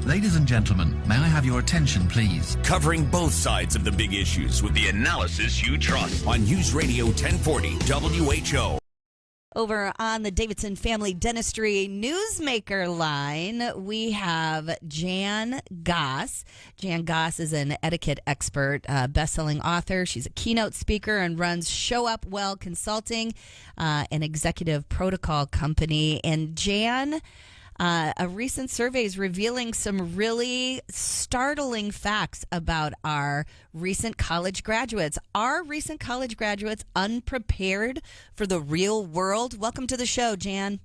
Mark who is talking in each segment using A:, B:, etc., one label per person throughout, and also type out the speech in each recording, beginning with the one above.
A: Ladies and gentlemen, may I have your attention, please?
B: Covering both sides of the big issues with the analysis you trust on News Radio 1040 WHO.
C: Over on the Davidson Family Dentistry Newsmaker line, we have Jan Goss. Jan Goss is an etiquette expert, best-selling author. She's a keynote speaker and runs Show Up Well Consulting, an executive protocol company. And Jan, a recent survey is revealing some really startling facts about our recent college graduates. Are recent college graduates unprepared for the real world? Welcome to the show, Jan.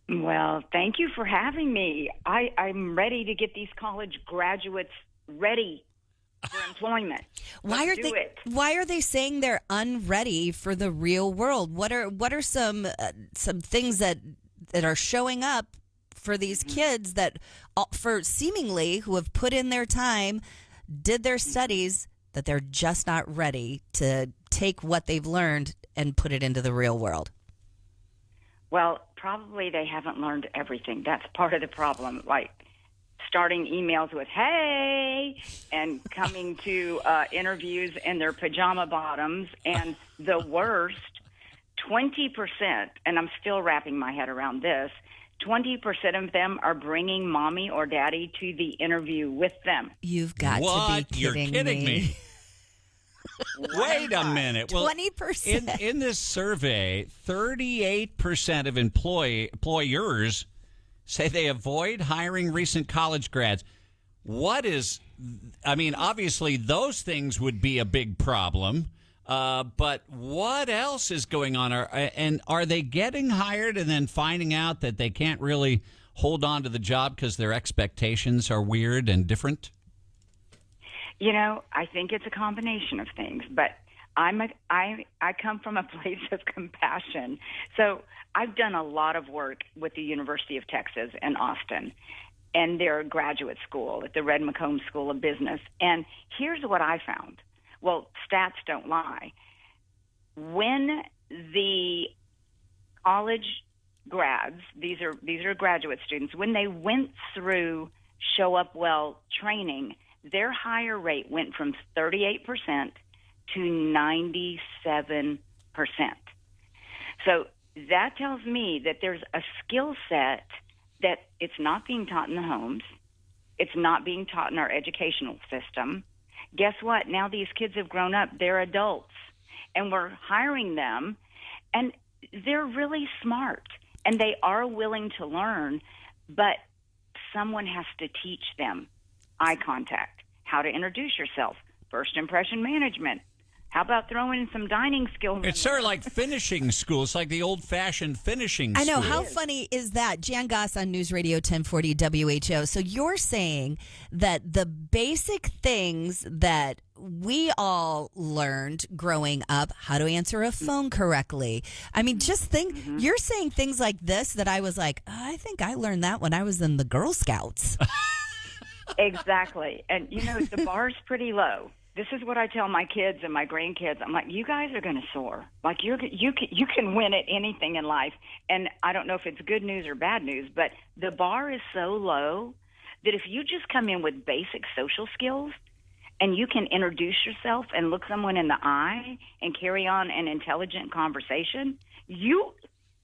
D: Well, thank you for having me. I'm ready to get these college graduates ready for employment.
C: Why are they saying they're unready for the real world? What are some things that are showing up for these kids that, for seemingly who have put in their time, did their studies, that they're just not ready to take what they've learned and put it into the real world?
D: Well, probably they haven't learned everything. That's part of the problem. Like starting emails with, hey, and coming to interviews in their pajama bottoms. And the worst, 20%, and I'm still wrapping my head around this, 20% of them are bringing mommy or daddy to the interview with them.
C: You've got to be
E: You're kidding me. Wait a minute. Well,
C: 20%.
E: In this survey, 38% of employers say they avoid hiring recent college grads. Obviously those things would be a big problem. But what else is going on? Are they getting hired and then finding out that they can't really hold on to the job because their expectations are weird and different?
D: You know, I think it's a combination of things, but I come from a place of compassion. So I've done a lot of work with the University of Texas in Austin and their graduate school at the Red McComb School of Business. And here's what I found. Well, stats don't lie. When the college grads, these are graduate students, when they went through Show Up Well training, their hire rate went from 38% to 97%. So that tells me that there's a skill set that it's not being taught in the homes. It's not being taught in our educational system. Guess what? Now these kids have grown up. They're adults, and we're hiring them, and they're really smart, and they are willing to learn, but someone has to teach them eye contact, how to introduce yourself, first impression management. How about throwing in some dining skills?
E: It's sort of like finishing school. It's like the old-fashioned finishing school.
C: I know. How funny is that? Jan Goss on News Radio 1040 WHO. So you're saying that the basic things that we all learned growing up, how to answer a phone correctly. I mean, just think, you're saying things like this that I was like, I think I learned that when I was in the Girl Scouts.
D: Exactly. And, you know, the bar's pretty low. This is what I tell my kids and my grandkids. I'm like, you guys are going to soar. Like you can win at anything in life. And I don't know if it's good news or bad news, but the bar is so low that if you just come in with basic social skills and you can introduce yourself and look someone in the eye and carry on an intelligent conversation, you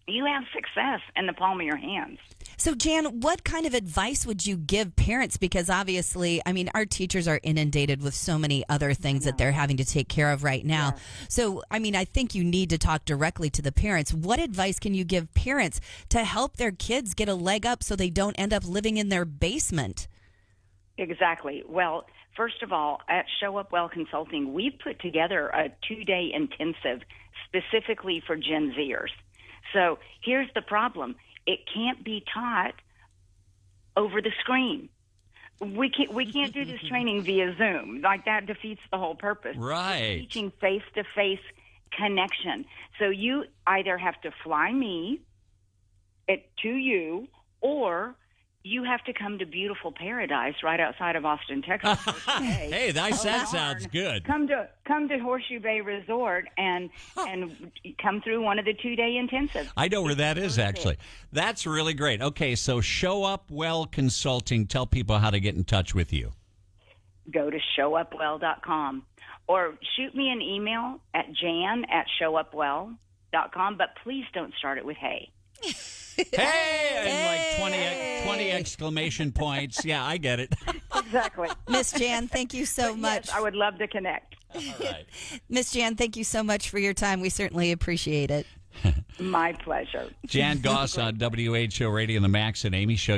D: have success in the palm of your hands.
C: So, Jan, what kind of advice would you give parents? Because obviously, I mean, our teachers are inundated with so many other things that they're having to take care of right now. Yeah. So, I mean, I think you need to talk directly to the parents. What advice can you give parents to help their kids get a leg up so they don't end up living in their basement?
D: Exactly. Well, first of all, at Show Up Well Consulting, we've put together a 2-day intensive specifically for Gen Zers. So here's the problem. It can't be taught over the screen. We can't do this training via Zoom. Like, that defeats the whole purpose.
E: Right.
D: We're teaching face-to-face connection. So you either have to fly me to you, or you have to come to beautiful Paradise right outside of Austin, Texas.
E: Hey, that sounds good.
D: Come to Horseshoe Bay Resort and come through one of the 2-day intensives.
E: I know where that is, actually. That's really great. Okay, so Show Up Well Consulting. Tell people how to get in touch with you.
D: Go to showupwell.com or shoot me an email at jan@showupwell.com, but please don't start it with hey.
E: Hey! And like 20 exclamation points. Yeah, I get it.
D: Exactly.
C: Miss Jan, thank you so much.
D: Yes, I would love to connect.
E: All right.
C: Miss Jan, thank you so much for your time. We certainly appreciate it.
D: My pleasure.
E: Jan Goss on WHO Radio and the Max and Amy Show.